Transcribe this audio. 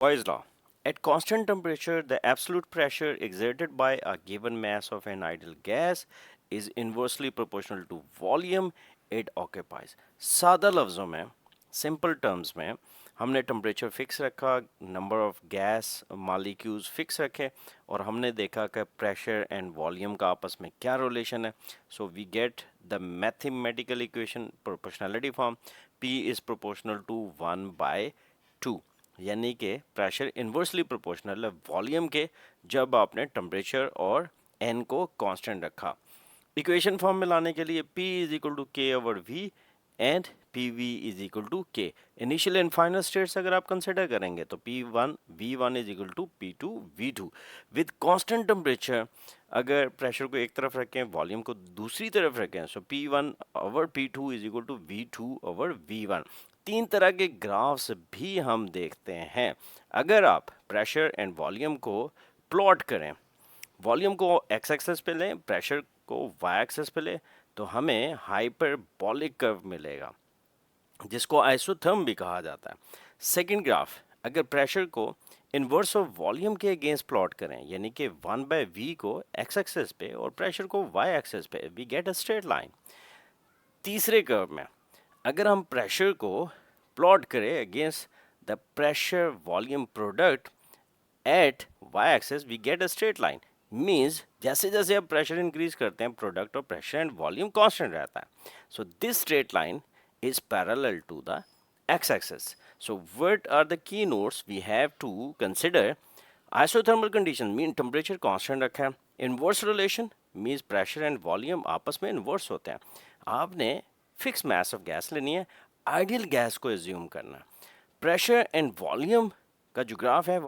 Boyle's law. At constant temperature, the absolute pressure exerted by a given mass of an ideal gas is inversely proportional to volume it occupies. सादा लफ्ज़ों में, simple terms में, हमने temperature fix रखा, number of gas molecules fix रखे और हमने देखा कि प्रेशर एंड वॉल्यूम का आपस में क्या रिलेशन है. So we get the mathematical equation proportionality form P is proportional to 1/2, यानी कि प्रेशर इन्वर्सली प्रोपोर्शनल है वॉल्यूम के जब आपने टेम्परेचर और एन को कांस्टेंट रखा. इक्वेशन फॉर्म में लाने के लिए P is equal to K over V and P V is equal to K. Initial and final states अगर आप कंसिडर करेंगे तो P1 V1 is equal to P2 V2 with constant temperature. अगर pressure को एक तरफ रखें वॉल्यूम को दूसरी तरफ रखें so P1 over P2 is equal to V2 over V1. तीन तरह के ग्राफ्स भी हम देखते हैं. अगर आप प्रेशर एंड वॉल्यूम को प्लॉट करें, वॉल्यूम को एक्स एक्सेस पे लें, प्रेशर को वाई एक्सेस पे लें, तो हमें हाइपरबॉलिक कर्व मिलेगा जिसको आइसोथर्म भी कहा जाता है. सेकंड ग्राफ, अगर प्रेशर को इन्वर्स ऑफ वॉल्यूम के अगेंस्ट प्लॉट करें यानी कि 1/v को एक्स एक्सेस पे और प्रेशर को वाई एक्सेस पे, we get a straight line. तीसरे कर्व में अगर हम प्रेशर को प्लॉट करें against the pressure volume product at Y axis, we get a straight line. Means जैसे जैसे आप प्रेशर इंक्रीज करते हैं प्रोडक्ट और प्रेशर एंड वॉल्यूम कांस्टेंट रहता है. So this straight line is parallel to the x-axis. So what are the key notes we have to consider? Isothermal condition mean temperature constant रखा है. Inverse relation means pressure and volume आपस में inverse होते हैं. आपने fixed mass of gas लेनी है, ideal gas को assume करना. Pressure and volume का जो ग्राफ है